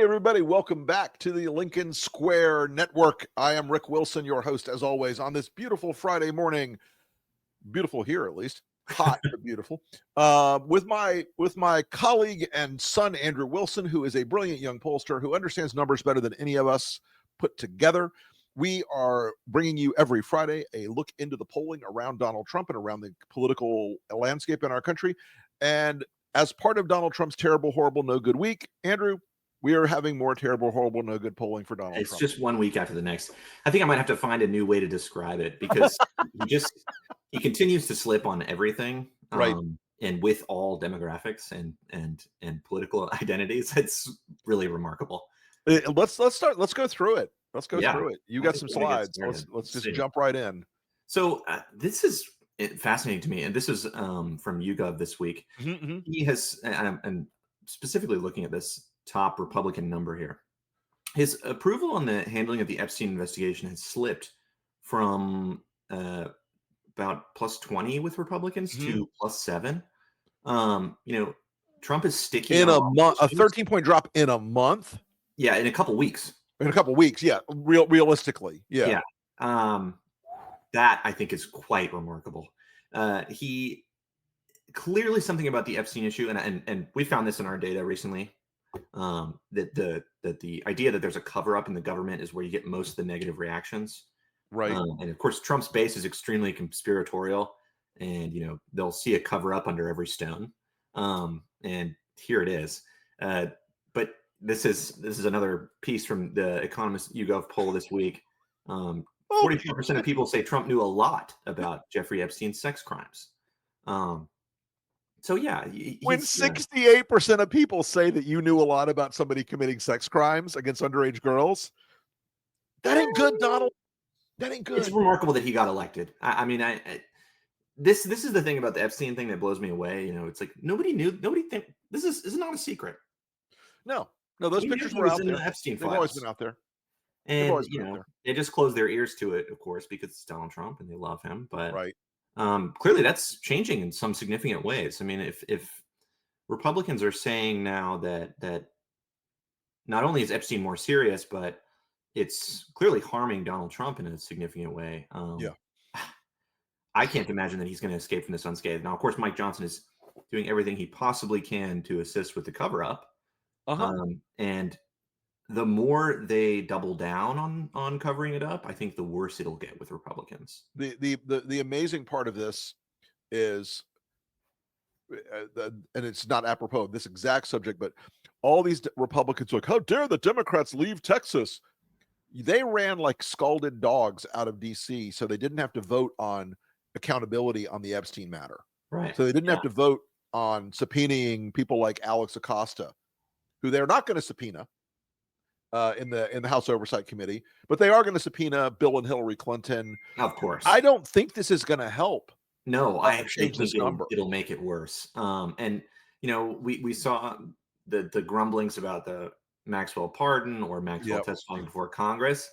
everybody. Welcome back to the Lincoln Square Network. I am Rick Wilson, your host, as always, on this beautiful Friday morning. Beautiful here, at least. Hot, but beautiful. With my colleague and son, Andrew Wilson, who is a brilliant young pollster who understands numbers better than any of us put together. We are bringing you every Friday a look into the polling around Donald Trump and around the political landscape in our country. And as part of Donald Trump's terrible, horrible, no good week, Andrew, we are having more terrible, horrible, no good polling for Donald Trump. It's just one week after the next. I think I might have to find a new way to describe it because he continues to slip on everything, right? And with all demographics and political identities, it's really remarkable. Let's start. Let's go through it. Let's go through it. You got some slides. Let's just jump right in. So this is fascinating to me, and this is from YouGov this week. Mm-hmm. He has, and specifically looking at this top Republican number here, his approval on the handling of the Epstein investigation has slipped from about plus 20 with Republicans to plus 7. Trump is sticky in a month, a 13-point drop in a month. Yeah, in a couple weeks. Yeah, realistically, yeah. That I think is quite remarkable. He clearly something about the Epstein issue, and we found this in our data recently. That the idea that there's a cover up in the government is where you get most of the negative reactions, right? And of course, Trump's base is extremely conspiratorial, and they'll see a cover up under every stone. And here it is. But this is another piece from the Economist YouGov poll this week. 44% of people say Trump knew a lot about Jeffrey Epstein's sex crimes. So yeah, when 68% of people say that you knew a lot about somebody committing sex crimes against underage girls, that ain't good, Donald. That ain't good. It's remarkable that he got elected. This is the thing about the Epstein thing that blows me away. It's like nobody knew. Nobody think this is not a secret. No, those pictures were out there. The Epstein files. They've always been out there. And they just close their ears to it, of course, because it's Donald Trump and they love him. But right. Clearly, that's changing in some significant ways. I mean, if Republicans are saying now that not only is Epstein more serious, but it's clearly harming Donald Trump in a significant way. I can't imagine that he's going to escape from this unscathed. Now, of course, Mike Johnson is doing everything he possibly can to assist with the cover-up. And the more they double down on covering it up, I think the worse it'll get with Republicans. The amazing part of this is, and it's not apropos of this exact subject, but all these Republicans are like, how dare the Democrats leave Texas? They ran like scalded dogs out of D.C. so they didn't have to vote on accountability on the Epstein matter. Right. So they didn't have to vote on subpoenaing people like Alex Acosta, who they're not going to subpoena in the House Oversight Committee, but they are going to subpoena Bill and Hillary Clinton. Of course. I don't think this is going to help. No, I actually think it'll make it worse. And we saw the grumblings about the Maxwell pardon or Maxwell testifying before Congress.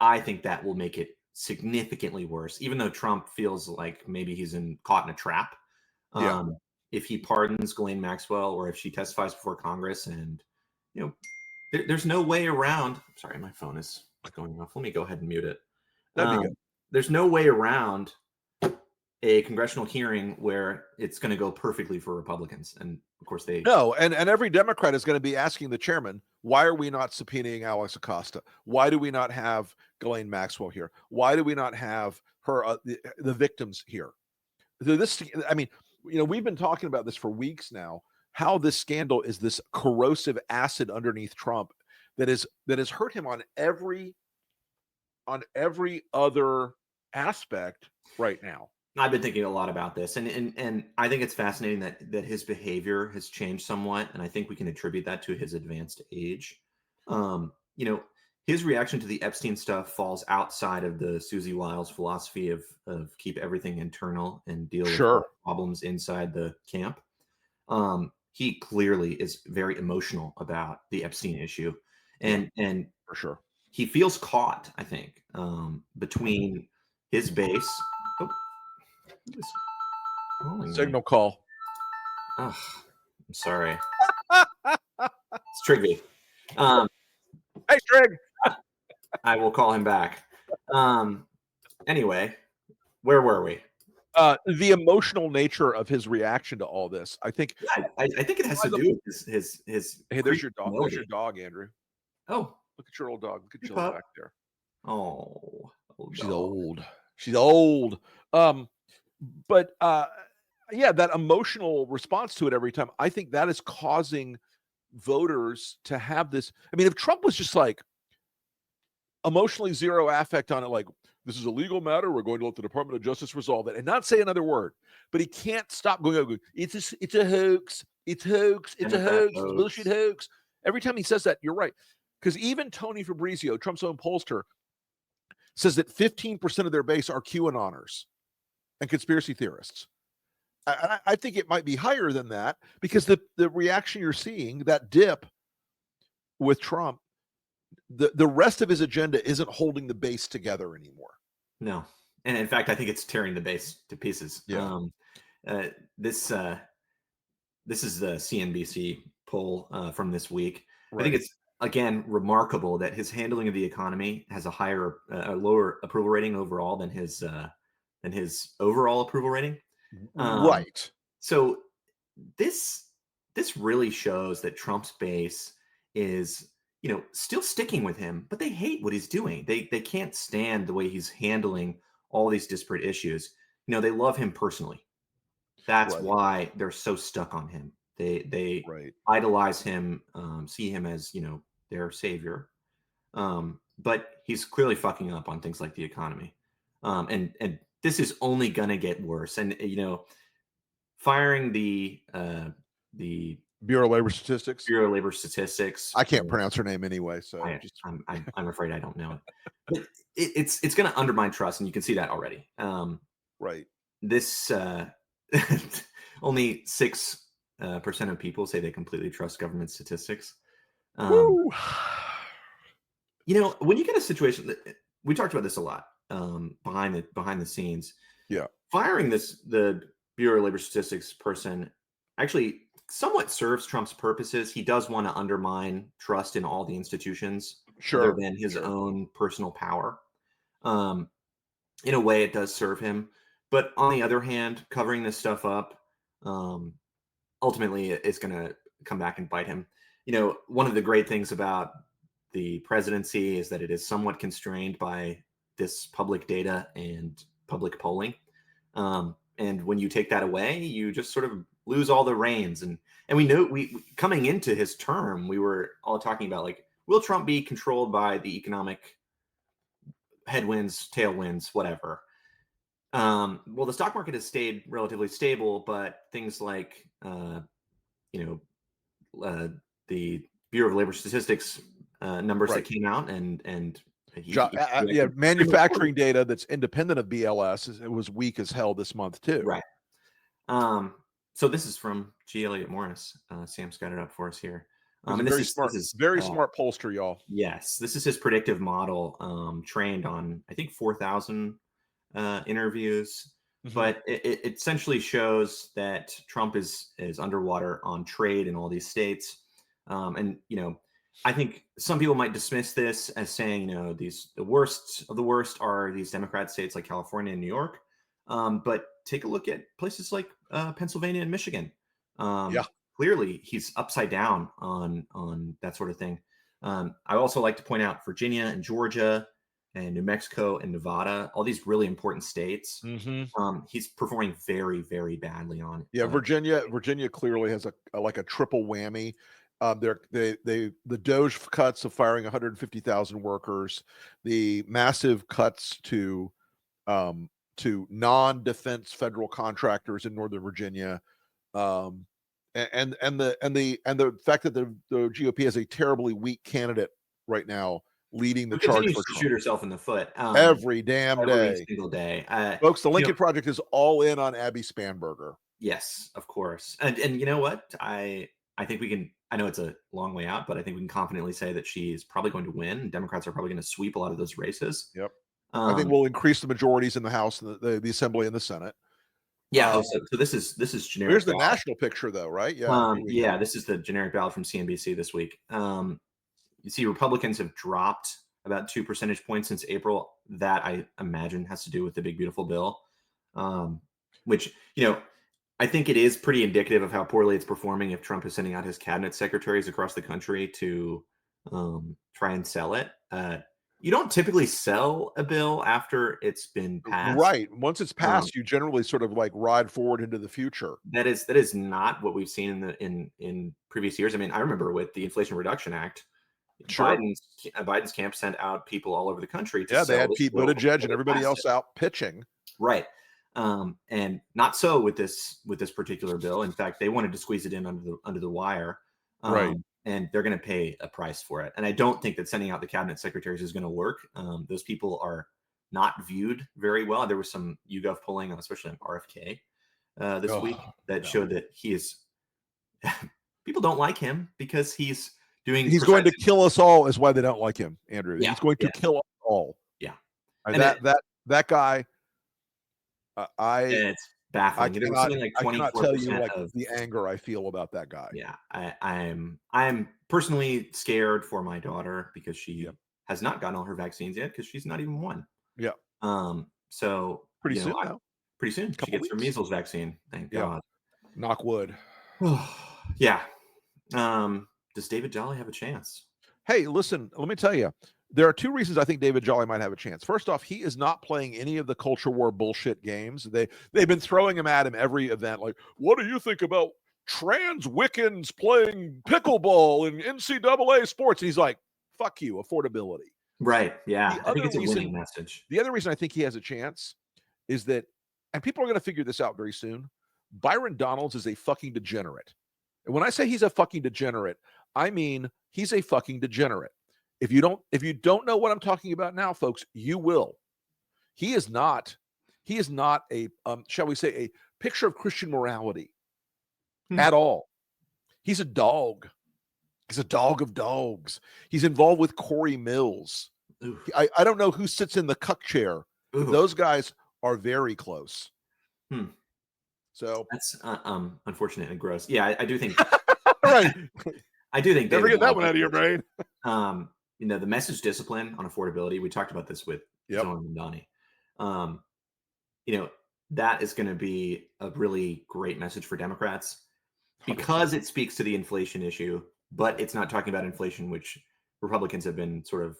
I think that will make it significantly worse, even though Trump feels like maybe he's caught in a trap. If he pardons Ghislaine Maxwell or if she testifies before Congress, and there's no way around. Sorry, my phone is going off. Let me go ahead and mute it. There's no way around a congressional hearing where it's going to go perfectly for Republicans. And of course and every Democrat is going to be asking the chairman, why are we not subpoenaing Alex Acosta? Why do we not have Ghislaine Maxwell here? Why do we not have her, the victims here? We've been talking about this for weeks now, how this scandal is this corrosive acid underneath Trump that has hurt him on every other aspect right now. I've been thinking a lot about this, and I think it's fascinating that his behavior has changed somewhat, and I think we can attribute that to his advanced age. His reaction to the Epstein stuff falls outside of the Susie Wiles philosophy of keep everything internal and deal with problems inside the camp. He clearly is very emotional about the Epstein issue, and for sure he feels caught, I think, between his base. Signal call. Oh, I'm sorry. It's Trigby. Hey, Strig. I will call him back. Anyway, where were we? The emotional nature of his reaction to all this, I think. Yeah, I think it has to do with his. Hey, there's your dog. There's your dog, Andrew. Oh, look at your old dog. Look at Jill back there. Oh, she's old. She's old. But yeah, that emotional response to it every time. I think that is causing voters to have this. I mean, if Trump was just like emotionally zero affect on it, like, this is a legal matter, we're going to let the Department of Justice resolve it, and not say another word, but he can't stop going, it's a hoax, it's a hoax, it's a hoax, it's a bullshit hoax. Every time he says that, you're right. Because even Tony Fabrizio, Trump's own pollster, says that 15% of their base are QAnoners and conspiracy theorists. I think it might be higher than that, because the reaction you're seeing, that dip with Trump, the rest of his agenda isn't holding the base together anymore. No. And in fact, I think it's tearing the base to pieces. Yeah. This is the CNBC poll from this week. Right. I think it's, again, remarkable that his handling of the economy has a lower approval rating overall than his overall approval rating. Right. So this really shows that Trump's base is, still sticking with him, but they hate what he's doing. They can't stand the way he's handling all these disparate issues. They love him personally. That's why they're so stuck on him. They idolize him, see him as, their savior. But he's clearly fucking up on things like the economy. And this is only gonna get worse. And firing the Bureau of Labor Statistics. I can't pronounce her name anyway, so I'm afraid I don't know it. But it's going to undermine trust, and you can see that already. Right. This only 6% of people say they completely trust government statistics. When you get a situation, we talked about this a lot behind the scenes. Yeah. Firing the Bureau of Labor Statistics person actually somewhat serves Trump's purposes. He does want to undermine trust in all the institutions, other than his own personal power. In a way, it does serve him. But on the other hand, covering this stuff up, ultimately, it's going to come back and bite him. One of the great things about the presidency is that it is somewhat constrained by this public data and public polling. And when you take that away, you just sort of lose all the reins. And we know coming into his term, we were all talking about, like, will Trump be controlled by the economic headwinds, tailwinds, whatever? Well, the stock market has stayed relatively stable, but things like, the Bureau of Labor Statistics numbers that came out and manufacturing data that's independent of BLS, it was weak as hell this month too. Right. So this is from G. Elliott Morris. Sam's got it up for us here. And very smart pollster, y'all. Yes, this is his predictive model, trained on, I think, 4,000 interviews. Mm-hmm. But it essentially shows that Trump is underwater on trade in all these states. And I think some people might dismiss this as saying, the worst of the worst are these Democrat states like California and New York. But take a look at places like Pennsylvania and Michigan. Clearly, he's upside down on that sort of thing. I also like to point out Virginia and Georgia and New Mexico and Nevada, all these really important states. Mm-hmm. He's performing very, very badly on. Yeah, Virginia clearly has a triple whammy. The DOGE cuts of firing 150,000 workers, the massive cuts to non-defense federal contractors in Northern Virginia, and the fact that the GOP has a terribly weak candidate right now leading the charge for Trump. To shoot herself in the foot every single day. Folks, the Lincoln Project is all in on Abby Spanberger. Yes, of course. And you know what? I think we can. I know it's a long way out, but I think we can confidently say that she is probably going to win. Democrats are probably going to sweep a lot of those races. Yep. I think we'll increase the majorities in the House, and the Assembly, and the Senate. Yeah. So this is generic. Here's the national picture, though, right? Yeah. This is the generic ballot from CNBC this week. You see Republicans have dropped about 2 percentage points since April. That, I imagine, has to do with the big, beautiful bill, which, I think it is pretty indicative of how poorly it's performing if Trump is sending out his cabinet secretaries across the country to try and sell it. You don't typically sell a bill after it's been passed. Right. Once it's passed, you generally sort of like ride forward into the future. That is not what we've seen in previous years. I mean, I remember with the Inflation Reduction Act, Sure. Biden's camp sent out people all over the country to they sell had this Pete bill Buttigieg and everybody passed else it. out pitching. Right. And not so with this particular bill. In fact, they wanted to squeeze it in under the wire. Right. And they're going to pay a price for it. And I don't think that sending out the cabinet secretaries is going to work. Those people are not viewed very well. There was some YouGov polling, especially on RFK this week, that showed that he is people don't like him because he's going to kill us all is why they don't like him, Andrew. Yeah, he's going to kill us all. Yeah. And that guy, it's baffling. There was something like 24% I cannot tell you like the anger I feel about that guy. Yeah, I'm personally scared for my daughter because she has not gotten all her vaccines yet because she's not even one. Yeah. So pretty soon now. Pretty soon she gets her measles vaccine. Thank God. Knock wood. Yeah. Does David Jolly have a chance? Hey, listen, let me tell you. There are 2 reasons I think David Jolly might have a chance. First off, he is not playing any of the culture war bullshit games. They've been throwing him at him every event. Like, what do you think about trans Wiccans playing pickleball in NCAA sports? And he's like, fuck you, affordability. Right. Yeah. I think it's a winning message. The other reason I think he has a chance is that, and people are going to figure this out very soon, Byron Donalds is a fucking degenerate. And when I say he's a fucking degenerate, I mean he's a fucking degenerate. If you don't know what I'm talking about now, folks, you will. He is not a shall we say a picture of Christian morality at all. He's a dog. He's a dog of dogs. He's involved with Corey Mills. I don't know who sits in the cuck chair. Those guys are very close. So that's unfortunate and gross. Yeah, I do think. Right. I do think. Never get that one out of your brain. The message discipline on affordability. We talked about this with Zoran and Donnie. That is going to be a really great message for Democrats because it speaks to the inflation issue, but it's not talking about inflation, which Republicans have been sort of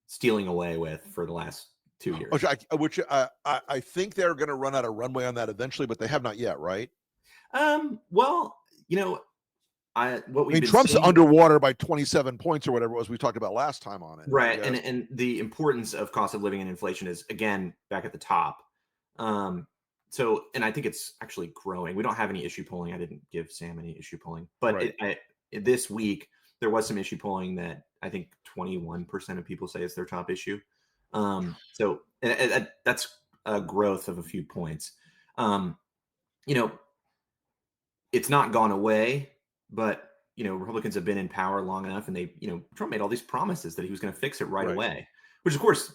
stealing away with for the last 2 years. Which I think they're going to run out of runway on that eventually, but they have not yet, right? Well, Trump's underwater by 27 points or whatever it was we talked about last time on it. Right. And the importance of cost of living and inflation is, again, back at the top. And I think it's actually growing. We don't have any issue polling. I didn't give Sam any issue polling, but this week there was some issue polling that I think 21% of people say is their top issue. So that's a growth of a few points. It's not gone away, but Republicans have been in power long enough, and they, Trump made all these promises that he was going to fix it right away, which of course,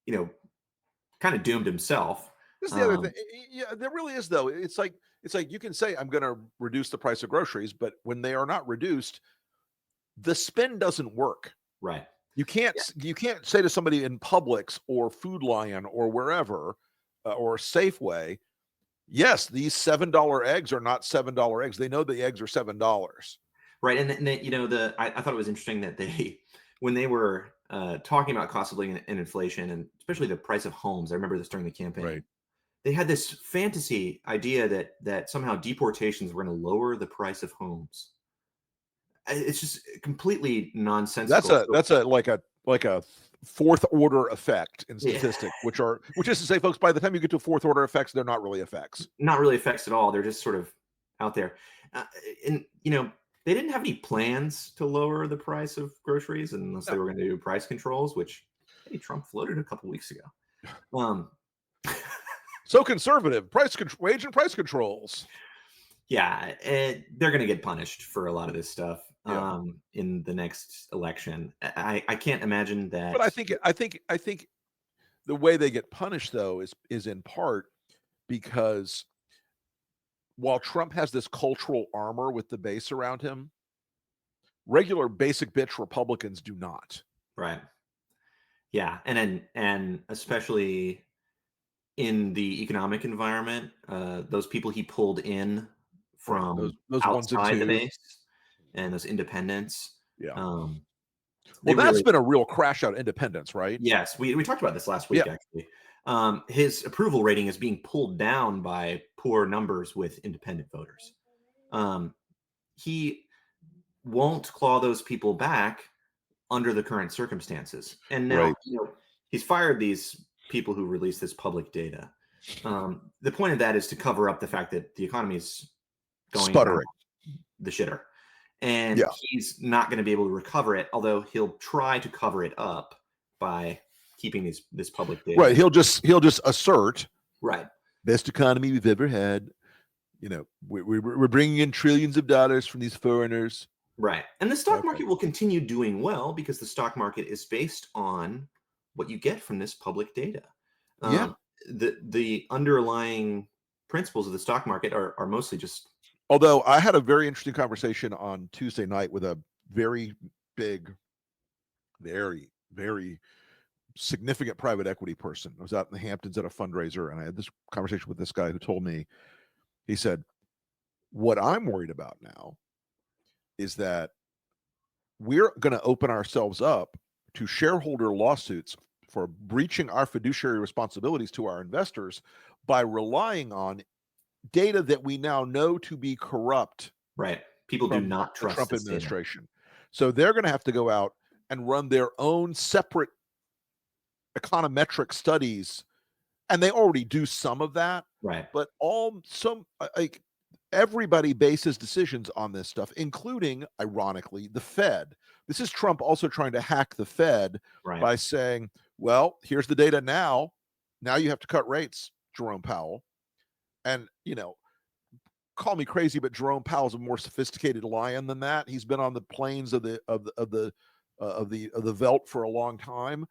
kind of doomed himself. This is the other thing. Yeah, there really is though. It's like you can say I'm going to reduce the price of groceries, but when they are not reduced, the spin doesn't work. Right. You can't say to somebody in Publix or Food Lion or wherever or Safeway, yes, these $7 eggs are not $7 eggs. They know the eggs are $7. Right. And I thought it was interesting that when they were talking about cost of living and inflation, and especially the price of homes, I remember this during the campaign. Right. They had this fantasy idea that somehow deportations were going to lower the price of homes. It's just completely nonsensical. That's like a fourth order effect in statistics, which is to say, folks, by the time you get to fourth order effects, they're not really effects. Not really effects at all. They're just sort of out there. And they didn't have any plans to lower the price of groceries unless they were going to do price controls, which Trump floated a couple weeks ago. So conservative wage and price controls. Yeah, they're going to get punished for a lot of this stuff in the next election. I can't imagine that. But I think the way they get punished though is in part because while Trump has this cultural armor with the base around him, regular basic bitch Republicans do not. Right. Yeah, and especially in the economic environment, those people he pulled in from those ones and outside the twos. base and those independents. Yeah. Well, that's been a real crash out independence, right? Yes, we talked about this last week, actually. His approval rating is being pulled down by poor numbers with independent voters. He won't claw those people back under the current circumstances. And now, he's fired these people who release this public data. The point of that is to cover up the fact that the economy is going sputtering the shitter. And he's not going to be able to recover it, although he'll try to cover it up by keeping this public data. Right. He'll just assert, best economy we've ever had. We're bringing in trillions of dollars from these foreigners. Right. And the stock market will continue doing well because the stock market is based on what you get from this public data. The underlying principles of the stock market are mostly just. Although I had a very interesting conversation on Tuesday night with a very big, very, very significant private equity person. I was out in the Hamptons at a fundraiser, and I had this conversation with this guy who told me, he said, what I'm worried about now is that we're going to open ourselves up to shareholder lawsuits for breaching our fiduciary responsibilities to our investors by relying on data that we now know to be corrupt. Right. People do not trust the Trump administration. So they're going to have to go out and run their own separate econometric studies. And they already do some of that. Right. But everybody bases decisions on this stuff, including, ironically, the Fed. This is Trump also trying to hack the Fed by saying, well, here's the data now. Now you have to cut rates, Jerome Powell. And, call me crazy, but Jerome Powell's a more sophisticated lion than that. He's been on the plains of the veldt for a long time.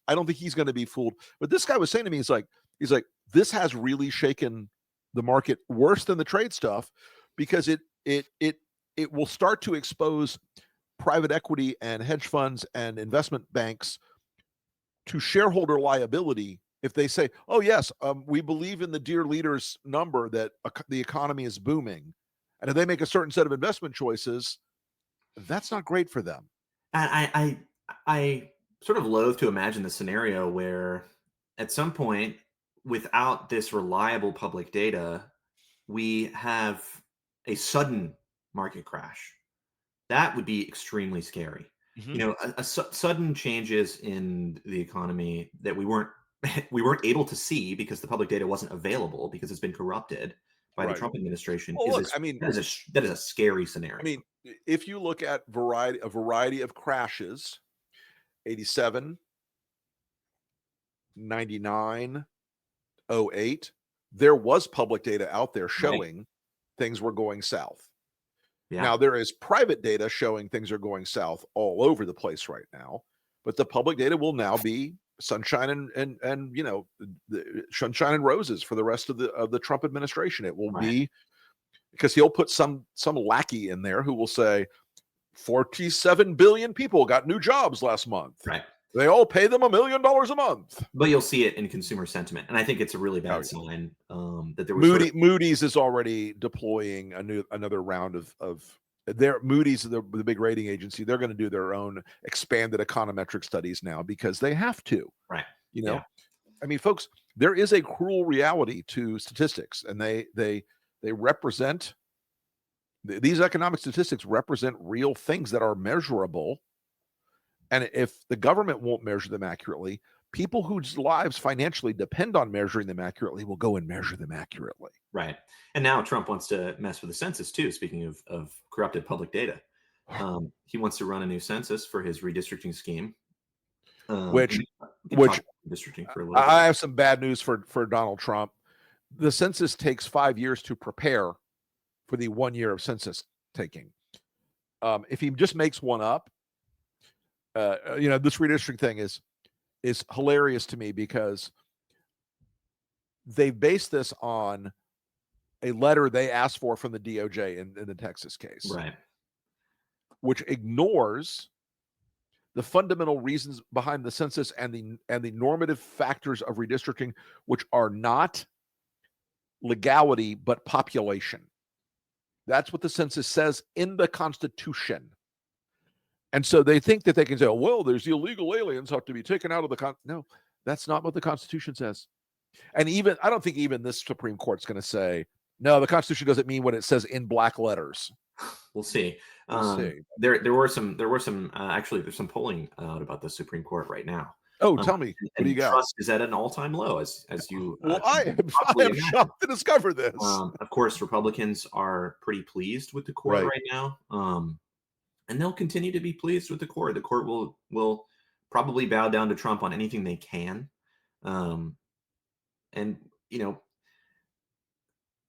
I don't think he's going to be fooled. But this guy was saying to me, he's like, this has really shaken the market worse than the trade stuff, because it will start to expose private equity and hedge funds and investment banks to shareholder liability if they say, oh yes, we believe in the dear leader's number that the economy is booming, and if they make a certain set of investment choices, that's not great for them. I sort of loathe to imagine the scenario where at some point, without this reliable public data, we have a sudden market crash. That would be extremely scary. A sudden changes in the economy that we weren't able to see because the public data wasn't available because it's been corrupted by the Trump administration. Well, that is a scary scenario. I mean, if you look at a variety of crashes, 87, 99, 08, there was public data out there showing things were going south. Now there is private data showing things are going south all over the place right now, but the public data will now be sunshine and the sunshine and roses for the rest of the Trump administration. It will be, because he'll put some lackey in there who will say 47 billion people got new jobs last month. Right. They all pay them $1 million a month. But you'll see it in consumer sentiment, and I think it's a really bad sign that there was Moody's is already deploying another round of their Moody's, the big rating agency. They're going to do their own expanded econometric studies now because they have to. Right. I mean, folks, there is a cruel reality to statistics, and they represent, these economic statistics represent real things that are measurable. And if the government won't measure them accurately, people whose lives financially depend on measuring them accurately will go and measure them accurately. Right. And now Trump wants to mess with the census too. Speaking of corrupted public data, he wants to run a new census for his redistricting scheme. Which redistricting for a little I have some bad news for Donald Trump. The census takes 5 years to prepare for the 1 year of census taking. If he just makes one up, this redistricting thing is hilarious to me because they based this on a letter they asked for from the DOJ in the Texas case. Right. which ignores the fundamental reasons behind the census and the normative factors of redistricting, which are not legality but population. That's what the census says in the Constitution. And so they think that they can say, oh, well, there's illegal aliens have to be taken out of the no, that's not what the Constitution says. And even I don't think even this Supreme Court's going to say, no, the Constitution doesn't mean what it says in black letters. We'll see. We'll see. There were some actually there's some polling out about the Supreme Court right now. Oh, tell me, what do you got? Trust is at an all-time low, as you. Well, I am shocked to discover this. Of course, Republicans are pretty pleased with the court right now, and they'll continue to be pleased with the court. The court will probably bow down to Trump on anything they can, and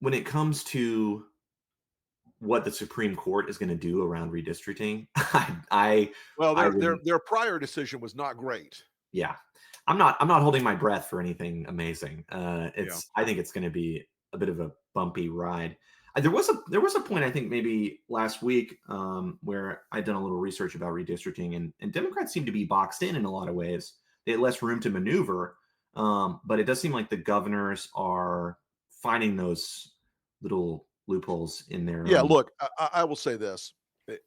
when it comes to what the Supreme Court is going to do around redistricting, their prior decision was not great. Yeah, I'm not holding my breath for anything amazing. I think it's going to be a bit of a bumpy ride. There was a point, I think maybe last week, where I'd done a little research about redistricting, and Democrats seem to be boxed in a lot of ways. They had less room to maneuver, but it does seem like the governors are finding those little loopholes in there. Yeah, look, I will say this: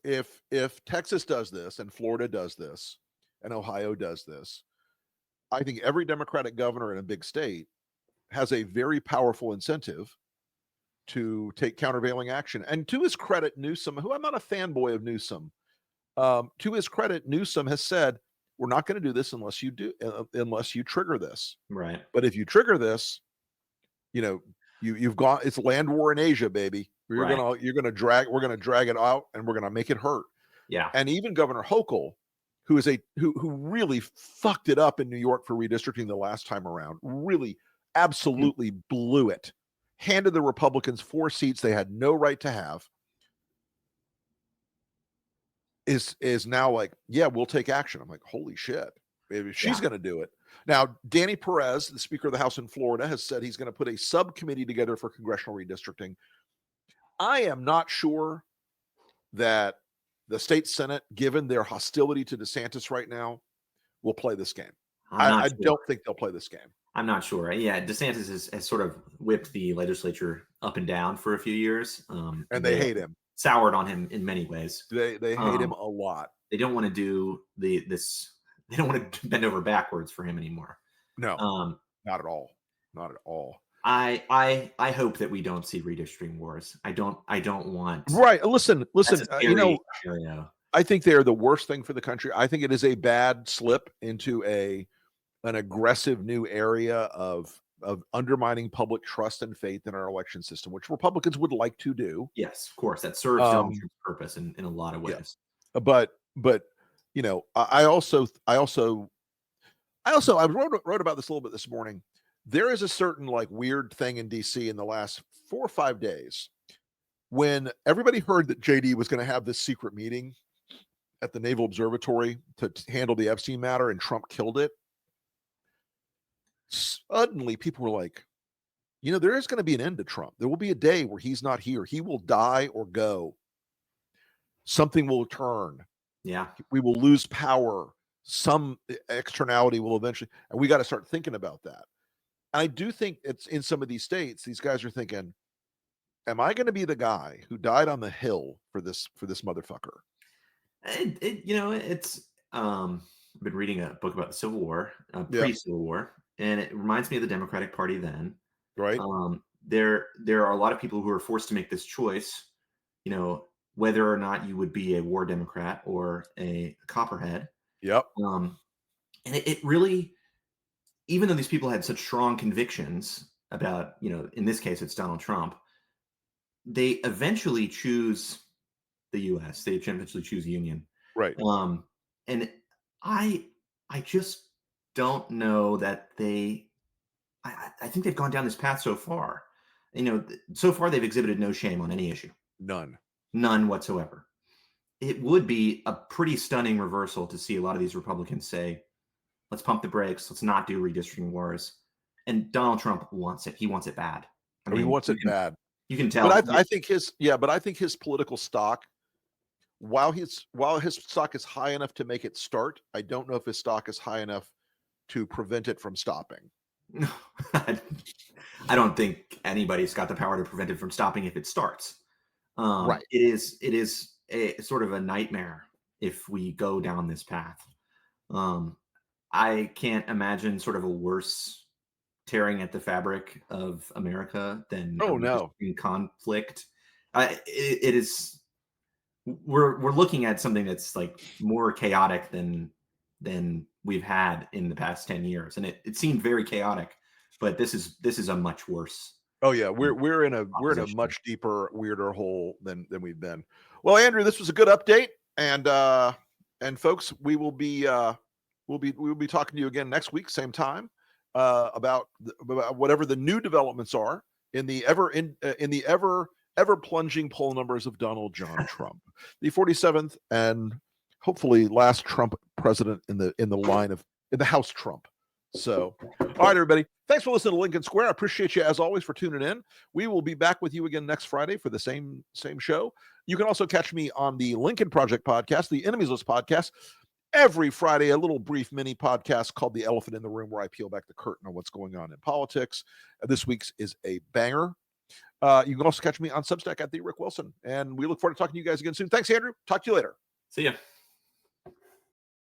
if Texas does this, and Florida does this, and Ohio does this, I think every Democratic governor in a big state has a very powerful incentive to take countervailing action. And to his credit, Newsom, who I'm not a fanboy of Newsom, to his credit, Newsom has said, we're not going to do this unless you trigger this. Right. But if you trigger this, you've gone, it's land war in Asia, baby. We're going to drag it out, and we're going to make it hurt. Yeah. And even Governor Hochul, who really fucked it up in New York for redistricting the last time around, really absolutely blew it, handed the Republicans 4 seats they had no right to have, is now like, yeah, we'll take action. I'm like, holy shit, baby, she's going to do it. Now, Danny Perez, the Speaker of the House in Florida, has said he's going to put a subcommittee together for congressional redistricting. I am not sure that the state Senate, given their hostility to DeSantis right now, will play this game. I don't think they'll play this game. I'm not sure. Yeah, DeSantis has sort of whipped the legislature up and down for a few years. And they hate him. Soured on him in many ways. They hate him a lot. They don't want to do this. They don't want to bend over backwards for him anymore. No, not at all. Not at all. I hope that we don't see redistricting wars. I don't want. Right. Listen. I think they are the worst thing for the country. I think it is a bad slip into an aggressive new area of undermining public trust and faith in our election system, which Republicans would like to do. Yes, of course, that serves Donald Trump's purpose in a lot of ways. Yeah. But I also wrote about this a little bit this morning. There is a certain weird thing in DC in the last 4 or 5 days when everybody heard that JD was going to have this secret meeting at the Naval Observatory to handle the Epstein matter, and Trump killed it. Suddenly people were like, there is going to be an end to Trump. There will be a day where he's not here. He will die or go. Something will turn. Yeah. We will lose power. Some externality will eventually, and we got to start thinking about that. And I do think it's in some of these states, these guys are thinking, am I going to be the guy who died on the Hill for this motherfucker? It's I've been reading a book about the Civil War, pre-Civil War, and it reminds me of the Democratic Party then. Right. There are a lot of people who are forced to make this choice, whether or not you would be a war Democrat or a Copperhead. Yep. And it really, even though these people had such strong convictions about, in this case, it's Donald Trump, they eventually choose the U.S. They eventually choose Union. Right. And I just don't know that I think they've gone down this path so far. So far they've exhibited no shame on any issue. None whatsoever. It would be a pretty stunning reversal to see a lot of these Republicans say, let's pump the brakes. Let's not do redistricting wars. And Donald Trump wants it. He wants it bad. He wants it bad. You can tell. But I think his political stock while his stock is high enough to make it start, I don't know if his stock is high enough to prevent it from stopping. No, I don't think anybody's got the power to prevent it from stopping if it starts. Right. It is a sort of a nightmare if we go down this path. I can't imagine sort of a worse tearing at the fabric of America than a redistricting conflict. It is. We're looking at something that's like more chaotic than we've had in the past 10 years, and it seemed very chaotic, but this is a much worse. Oh yeah, we're in a much deeper, weirder hole than we've been. Well, Andrew, this was a good update, and folks, we'll be talking to you again next week, same time, about whatever the new developments are in the ever plunging poll numbers of Donald John Trump, the 47th and hopefully last Trump president in the House Trump. So, all right, everybody. Thanks for listening to Lincoln Square. I appreciate you as always for tuning in. We will be back with you again next Friday for the same show. You can also catch me on the Lincoln Project podcast, the Enemies List podcast, every Friday, a little brief mini podcast called The Elephant in the Room, where I peel back the curtain on what's going on in politics. This week's is a banger. You can also catch me on Substack at The Rick Wilson. And we look forward to talking to you guys again soon. Thanks, Andrew. Talk to you later. See ya.